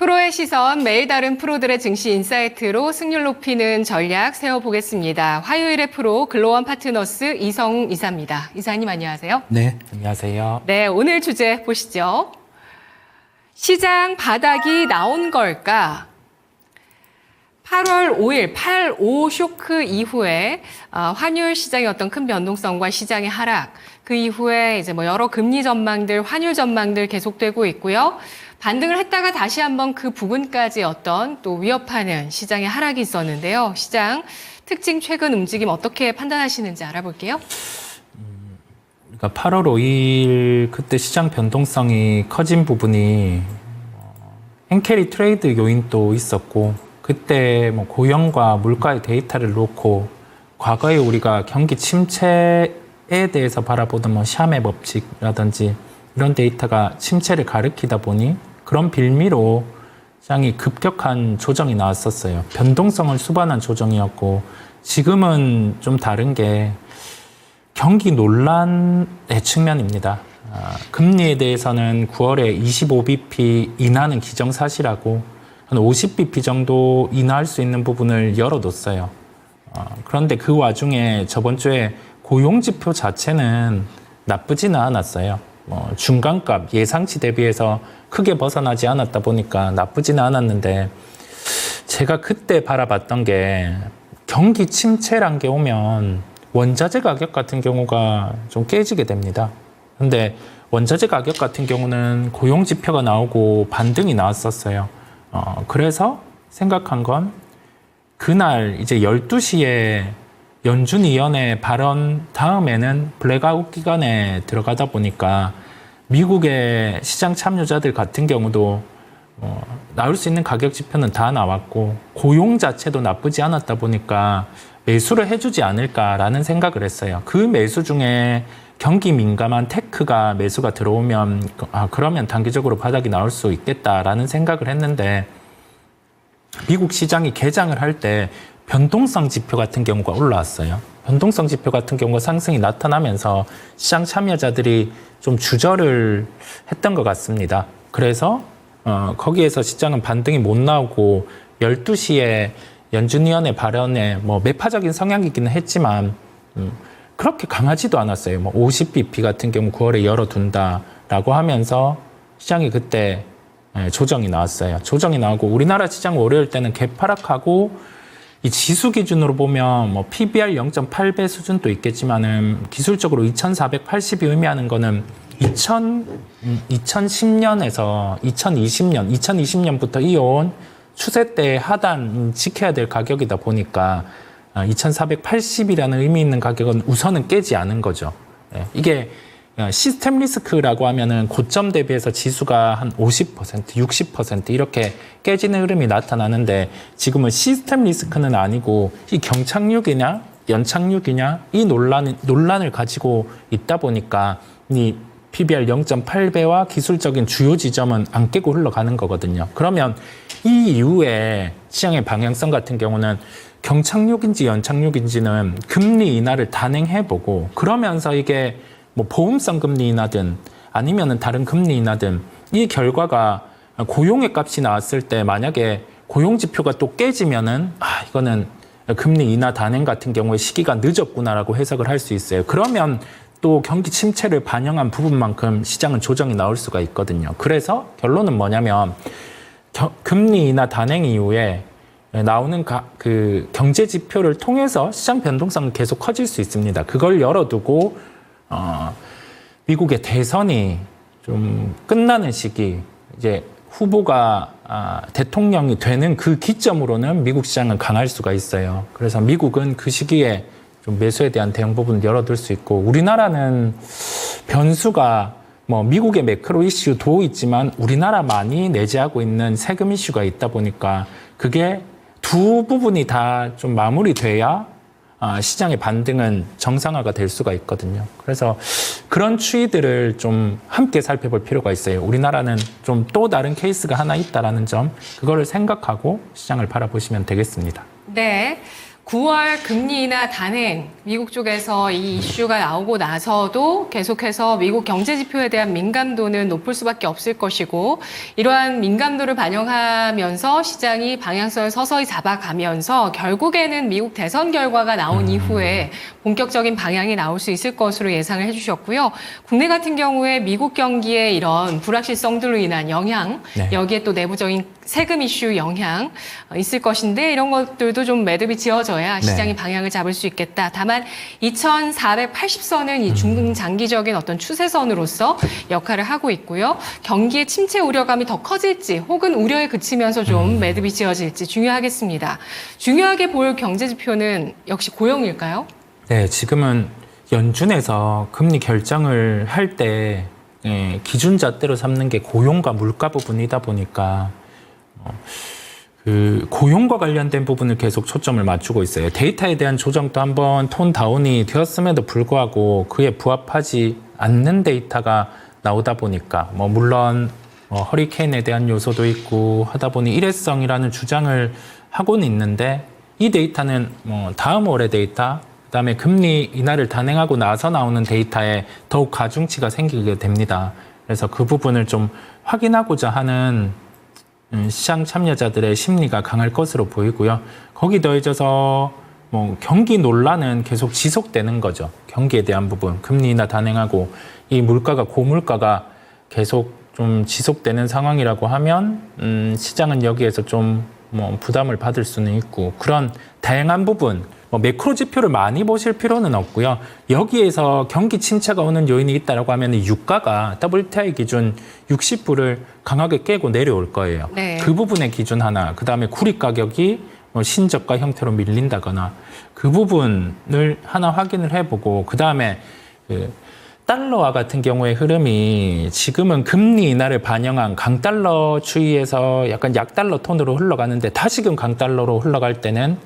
프로의 시선, 매일 다른 프로들의 증시 인사이트로 승률 높이는 전략 세워보겠습니다. 화요일의 프로 글로원 파트너스 이성웅 이사입니다. 이사님 안녕하세요. 네, 안녕하세요. 네, 오늘 주제 보시죠. 시장 바닥이 나온 걸까? 8월 5일 8.5 쇼크 이후에 환율 시장의 어떤 큰 변동성과 시장의 하락, 그 이후에 이제 여러 금리 전망들, 환율 전망들 계속되고 있고요. 반등을 했다가 다시 한번 그 부분까지 어떤 또 위협하는 시장의 하락이 있었는데요. 시장 특징 최근 움직임 어떻게 판단하시는지 알아볼게요. 그러니까 8월 5일 그때 시장 변동성이 커진 부분이 행캐리 트레이드 요인도 있었고, 그때 고용과 물가의 데이터를 놓고 과거에 우리가 경기 침체에 대해서 바라보던 샤메 법칙이라든지 이런 데이터가 침체를 가리키다 보니 그런 빌미로 시장이 급격한 조정이 나왔었어요. 변동성을 수반한 조정이었고, 지금은 좀 다른 게 경기 논란의 측면입니다. 금리에 대해서는 9월에 25bp 인하는 기정사실하고 한 50bp 정도 인하할 수 있는 부분을 열어뒀어요. 그런데 그 와중에 저번 주에 고용지표 자체는 나쁘지는 않았어요. 중간값 예상치 대비해서 크게 벗어나지 않았다 보니까 나쁘지는 않았는데, 제가 그때 바라봤던 게 경기 침체란 게 오면 원자재 가격 같은 경우가 좀 깨지게 됩니다. 근데 원자재 가격 같은 경우는 고용지표가 나오고 반등이 나왔었어요. 그래서 생각한 건 그날 이제 12시에 연준위원회 발언 다음에는 블랙아웃 기간에 들어가다 보니까 미국의 시장 참여자들 같은 경우도 나올 수 있는 가격 지표는 다 나왔고 고용 자체도 나쁘지 않았다 보니까 매수를 해주지 않을까라는 생각을 했어요. 그 매수 중에 경기 민감한 테크가 매수가 들어오면 그러면 단기적으로 바닥이 나올 수 있겠다라는 생각을 했는데, 미국 시장이 개장을 할 때 변동성 지표 같은 경우가 올라왔어요. 변동성 지표 같은 경우가 상승이 나타나면서 시장 참여자들이 좀 주저를 했던 것 같습니다. 그래서 거기에서 시장은 반등이 못 나오고 12시에 연준위원회 발언에 매파적인 성향이기는 했지만 그렇게 강하지도 않았어요. 50bp 같은 경우 9월에 열어둔다라고 하면서 시장이 그때 조정이 나왔어요. 조정이 나오고 우리나라 시장 월요일 때는 개파락하고, 이 지수 기준으로 보면 PBR 0.8배 수준도 있겠지만은 기술적으로 2480이 의미하는 거는 2010년에서 2020년부터 이어온 추세 때 하단 지켜야 될 가격이다 보니까 2480이라는 의미 있는 가격은 우선은 깨지 않은 거죠. 이게 시스템 리스크라고 하면은 고점 대비해서 지수가 한 50%, 60% 이렇게 깨지는 흐름이 나타나는데, 지금은 시스템 리스크는 아니고 이 경착륙이냐 연착륙이냐 이 논란을 가지고 있다 보니까 이 PBR 0.8배와 기술적인 주요 지점은 안 깨고 흘러가는 거거든요. 그러면 이 이후에 시장의 방향성 같은 경우는 경착륙인지 연착륙인지는 금리 인하를 단행해보고, 그러면서 이게 보험성 금리 인하든 아니면은 다른 금리 인하든 이 결과가 고용의 값이 나왔을 때 만약에 고용 지표가 또 깨지면은 이거는 금리 인하 단행 같은 경우에 시기가 늦었구나라고 해석을 할 수 있어요. 그러면 또 경기 침체를 반영한 부분만큼 시장은 조정이 나올 수가 있거든요. 그래서 결론은 뭐냐면 금리 인하 단행 이후에 나오는 그 경제 지표를 통해서 시장 변동성은 계속 커질 수 있습니다. 그걸 열어두고 미국의 대선이 좀 끝나는 시기, 이제 후보가 대통령이 되는 그 기점으로는 미국 시장은 강할 수가 있어요. 그래서 미국은 그 시기에 좀 매수에 대한 대응 부분을 열어둘 수 있고, 우리나라는 변수가 미국의 매크로 이슈도 있지만 우리나라만이 내재하고 있는 세금 이슈가 있다 보니까 그게 두 부분이 다 좀 마무리돼야 시장의 반등은 정상화가 될 수가 있거든요. 그래서 그런 추이들을 좀 함께 살펴볼 필요가 있어요. 우리나라는 좀 또 다른 케이스가 하나 있다라는 점, 그거를 생각하고 시장을 바라보시면 되겠습니다. 네. 9월 금리 인하 단행, 미국 쪽에서 이 이슈가 나오고 나서도 계속해서 미국 경제 지표에 대한 민감도는 높을 수밖에 없을 것이고, 이러한 민감도를 반영하면서 시장이 방향성을 서서히 잡아가면서 결국에는 미국 대선 결과가 나온 이후에 본격적인 방향이 나올 수 있을 것으로 예상을 해주셨고요. 국내 같은 경우에 미국 경기의 이런 불확실성들로 인한 영향, 네. 여기에 또 내부적인 세금 이슈 영향 있을 것인데, 이런 것들도 좀 매듭이 지어져야 시장이 네. 방향을 잡을 수 있겠다. 다만 2480선은 이 중장기적인 어떤 추세선으로서 역할을 하고 있고요. 경기의 침체 우려감이 더 커질지 혹은 우려에 그치면서 좀 매듭이 지어질지 중요하겠습니다. 중요하게 볼 경제 지표는 역시 고용일까요? 네, 지금은 연준에서 금리 결정을 할 때 기준잣대로 삼는 게 고용과 물가 부분이다 보니까 그 고용과 관련된 부분을 계속 초점을 맞추고 있어요. 데이터에 대한 조정도 한번 톤 다운이 되었음에도 불구하고 그에 부합하지 않는 데이터가 나오다 보니까 물론 허리케인에 대한 요소도 있고 하다 보니 일회성이라는 주장을 하고는 있는데, 이 데이터는 다음 월의 데이터, 그다음에 금리 인하를 단행하고 나서 나오는 데이터에 더욱 가중치가 생기게 됩니다. 그래서 그 부분을 좀 확인하고자 하는 시장 참여자들의 심리가 강할 것으로 보이고요. 거기 더해져서 경기 논란은 계속 지속되는 거죠. 경기에 대한 부분, 금리 인하 단행하고 이 물가가 고물가가 계속 좀 지속되는 상황이라고 하면 시장은 여기에서 좀 부담을 받을 수는 있고, 그런 다양한 부분, 매크로 지표를 많이 보실 필요는 없고요. 여기에서 경기 침체가 오는 요인이 있다라고 하면 유가가 WTI 기준 60불을 강하게 깨고 내려올 거예요. 네. 그 부분의 기준 하나, 그다음에 구리 가격이 신저가 형태로 밀린다거나 그 부분을 하나 확인을 해보고, 그다음에 달러와 같은 경우의 흐름이 지금은 금리 인하를 반영한 강달러 추이에서 약간 약달러 톤으로 흘러가는데, 다시금 강달러로 흘러갈 때는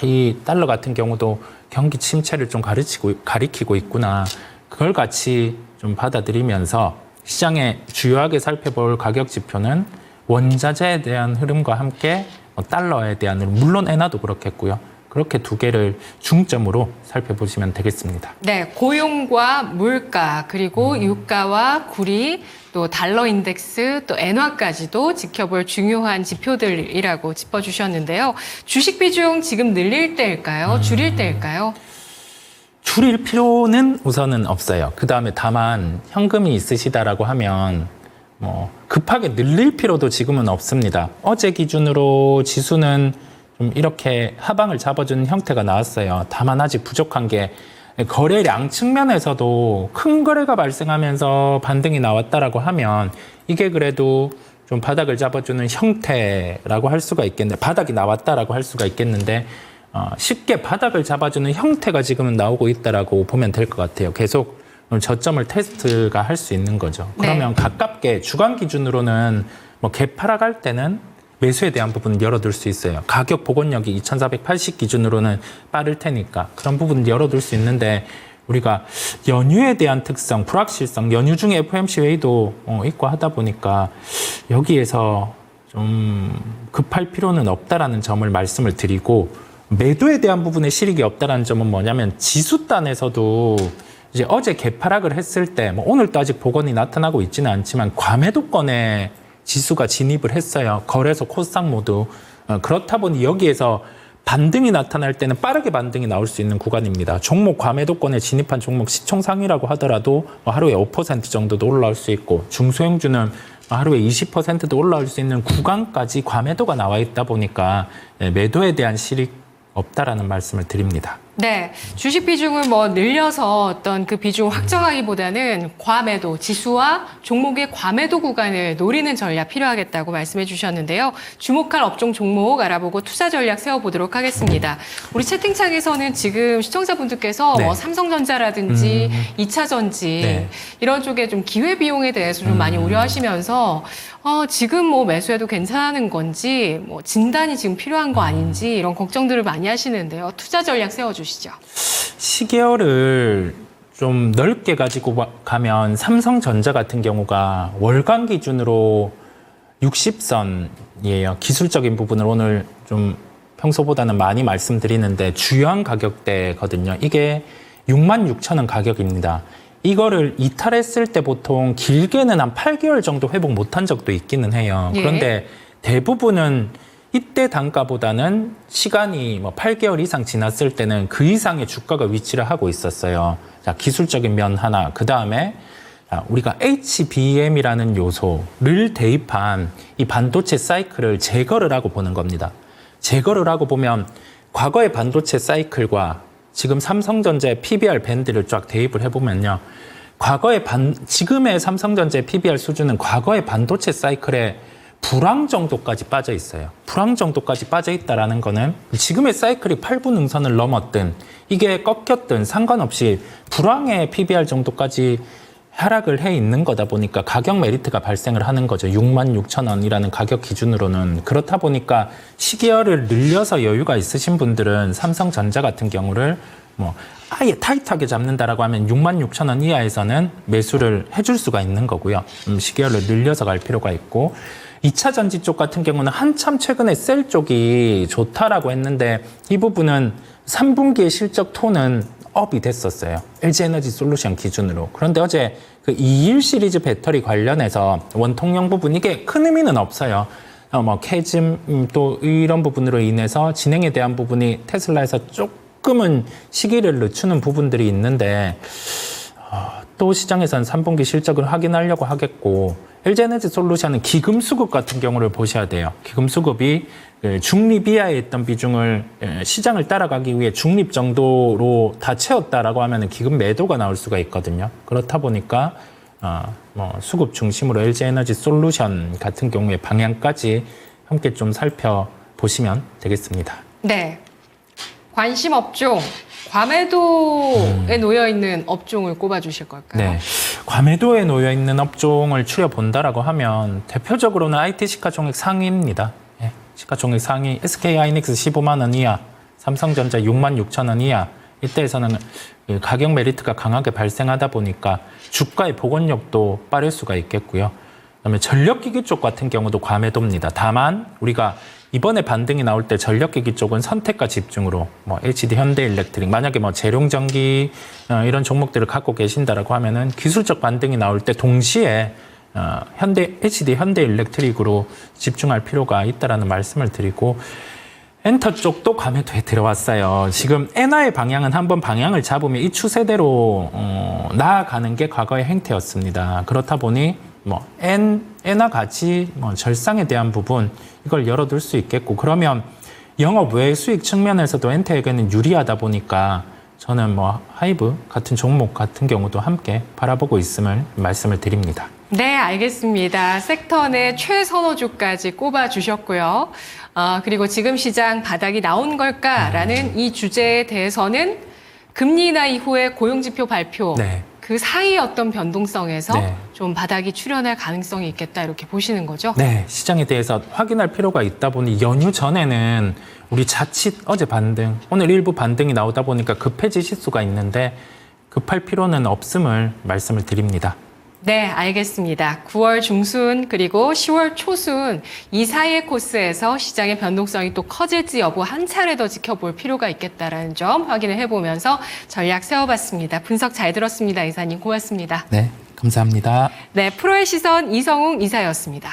이 달러 같은 경우도 경기 침체를 좀 가리키고 있구나. 그걸 같이 좀 받아들이면서 시장에 주요하게 살펴볼 가격 지표는 원자재에 대한 흐름과 함께 달러에 대한 흐름, 물론 엔화도 그렇겠고요. 그렇게 두 개를 중점으로 살펴보시면 되겠습니다. 네, 고용과 물가, 그리고 유가와 구리, 또 달러 인덱스, 또 엔화까지도 지켜볼 중요한 지표들이라고 짚어주셨는데요. 주식 비중 지금 늘릴 때일까요? 줄일 때일까요? 줄일 필요는 우선은 없어요. 그 다음에 다만 현금이 있으시다라고 하면 급하게 늘릴 필요도 지금은 없습니다. 어제 기준으로 지수는 좀 이렇게 하방을 잡아주는 형태가 나왔어요. 다만 아직 부족한 게, 거래량 측면에서도 큰 거래가 발생하면서 반등이 나왔다라고 하면 이게 그래도 좀 바닥을 잡아주는 형태라고 할 수가 있겠는데, 바닥이 나왔다라고 할 수가 있겠는데, 쉽게 바닥을 잡아주는 형태가 지금은 나오고 있다라고 보면 될 것 같아요. 계속 저점을 테스트가 할 수 있는 거죠. 그러면 가깝게 주간 기준으로는 개파락할 때는 매수에 대한 부분은 열어둘 수 있어요. 가격 복원력이 2480 기준으로는 빠를 테니까 그런 부분을 열어둘 수 있는데, 우리가 연휴에 대한 특성, 불확실성, 연휴 중에 FOMC 회의도 있고 하다 보니까 여기에서 좀 급할 필요는 없다라는 점을 말씀을 드리고, 매도에 대한 부분에 실익이 없다라는 점은 뭐냐면, 지수단에서도 이제 어제 개파락을 했을 때, 오늘도 아직 복원이 나타나고 있지는 않지만 과매도권에 지수가 진입을 했어요. 거래소 코스닥 모두. 그렇다 보니 여기에서 반등이 나타날 때는 빠르게 반등이 나올 수 있는 구간입니다. 종목 과매도권에 진입한 종목 시총상이라고 하더라도 하루에 5% 정도도 올라올 수 있고, 중소형주는 하루에 20%도 올라올 수 있는 구간까지 과매도가 나와 있다 보니까 매도에 대한 실익 없다라는 말씀을 드립니다. 네, 주식 비중을 늘려서 어떤 그 비중을 확정하기보다는 과매도, 지수와 종목의 과매도 구간을 노리는 전략 필요하겠다고 말씀해 주셨는데요. 주목할 업종 종목 알아보고 투자 전략 세워보도록 하겠습니다. 우리 채팅창에서는 지금 시청자분들께서 네. 삼성전자라든지 2차전지 네. 이런 쪽에 좀 기회비용에 대해서 좀 많이 우려하시면서 지금 매수해도 괜찮은 건지, 진단이 지금 필요한 거 아닌지 이런 걱정들을 많이 하시는데요. 투자 전략 세워주시죠. 시계열을 좀 넓게 가지고 가면 삼성전자 같은 경우가 월간 기준으로 60선이에요. 기술적인 부분을 오늘 좀 평소보다는 많이 말씀드리는데 주요한 가격대거든요. 이게 66,000원 가격입니다. 이거를 이탈했을 때 보통 길게는 한 8개월 정도 회복 못한 적도 있기는 해요. 예. 그런데 대부분은 이때 단가보다는 시간이 뭐 8개월 이상 지났을 때는 그 이상의 주가가 위치를 하고 있었어요. 자, 기술적인 면 하나. 그 다음에 우리가 HBM이라는 요소를 대입한 이 반도체 사이클을 제거를 하고 보는 겁니다. 제거를 하고 보면 과거의 반도체 사이클과 지금 삼성전자의 PBR 밴드를 쫙 대입을 해보면요. 지금의 삼성전자의 PBR 수준은 과거의 반도체 사이클의 불황 정도까지 빠져 있어요. 불황 정도까지 빠져 있다라는 거는 지금의 사이클이 8분 능선을 넘었든 이게 꺾였든 상관없이 불황의 PBR 정도까지 하락을 해 있는 거다 보니까 가격 메리트가 발생을 하는 거죠. 66,000원이라는 가격 기준으로는. 그렇다 보니까 시기열을 늘려서 여유가 있으신 분들은 삼성전자 같은 경우를 뭐 아예 타이트하게 잡는다라고 하면 66,000원 이하에서는 매수를 해줄 수가 있는 거고요. 시기열을 늘려서 갈 필요가 있고 2차 전지 쪽 같은 경우는 한참 최근에 셀 쪽이 좋다라고 했는데 이 부분은 3분기의 실적 톤은 업이 됐었어요. LG에너지 솔루션 기준으로. 그런데 어제 그 21 시리즈 배터리 관련해서 원통형 부분 이게 큰 의미는 없어요. 뭐 캐즘 또 이런 부분으로 인해서 진행에 대한 부분이 테슬라에서 조금은 시기를 늦추는 부분들이 있는데 또 시장에서는 3분기 실적을 확인하려고 하겠고 LG에너지 솔루션은 기금 수급 같은 경우를 보셔야 돼요. 기금 수급이 중립 이하에 있던 비중을 시장을 따라가기 위해 중립 정도로 다 채웠다라고 하면 기금 매도가 나올 수가 있거든요. 그렇다 보니까 뭐 수급 중심으로 LG에너지 솔루션 같은 경우의 방향까지 함께 좀 살펴보시면 되겠습니다. 네. 관심 업종, 과매도에 놓여 있는 업종을 꼽아주실 걸까요? 네. 과매도에 놓여 있는 업종을 추려본다라고 하면 대표적으로는 IT 시가총액 상위입니다. 예. 시가총액 상위 SK하이닉스 15만 원 이하, 삼성전자 66,000원 이하. 이때에서는 가격 메리트가 강하게 발생하다 보니까 주가의 복원력도 빠를 수가 있겠고요. 그다음에 전력기기 쪽 같은 경우도 과매도입니다. 다만 우리가 이번에 반등이 나올 때 전력기기 쪽은 선택과 집중으로 뭐 HD 현대일렉트릭 만약에 뭐 재룡전기 이런 종목들을 갖고 계신다라고 하면은 기술적 반등이 나올 때 동시에 HD 현대일렉트릭으로 집중할 필요가 있다라는 말씀을 드리고 엔터 쪽도 과매도에 들어왔어요. 지금 엔화의 방향은 한번 방향을 잡으면 이 추세대로 나아가는 게 과거의 행태였습니다. 그렇다 보니 뭐 엔화 가치 절상에 대한 부분 이걸 열어둘 수 있겠고 그러면 영업 외 수익 측면에서도 엔터에게는 유리하다 보니까 저는 뭐 하이브 같은 종목 같은 경우도 함께 바라보고 있음을 말씀을 드립니다. 네, 알겠습니다. 섹터 내 최선호주까지 꼽아주셨고요. 그리고 지금 시장 바닥이 나온 걸까라는 이 주제에 대해서는 금리 인하 이후에 고용지표 발표 네. 그 사이의 어떤 변동성에서 네. 좀 바닥이 출현할 가능성이 있겠다 이렇게 보시는 거죠? 네, 시장에 대해서 확인할 필요가 있다 보니 연휴 전에는 우리 자칫 어제 반등, 오늘 일부 반등이 나오다 보니까 급해지실 수가 있는데 급할 필요는 없음을 말씀을 드립니다. 네, 알겠습니다. 9월 중순 그리고 10월 초순 이 사이의 코스에서 시장의 변동성이 또 커질지 여부 한 차례 더 지켜볼 필요가 있겠다라는 점 확인을 해보면서 전략 세워봤습니다. 분석 잘 들었습니다. 이사님 고맙습니다. 네, 감사합니다. 네, 프로의 시선 이성웅 이사였습니다.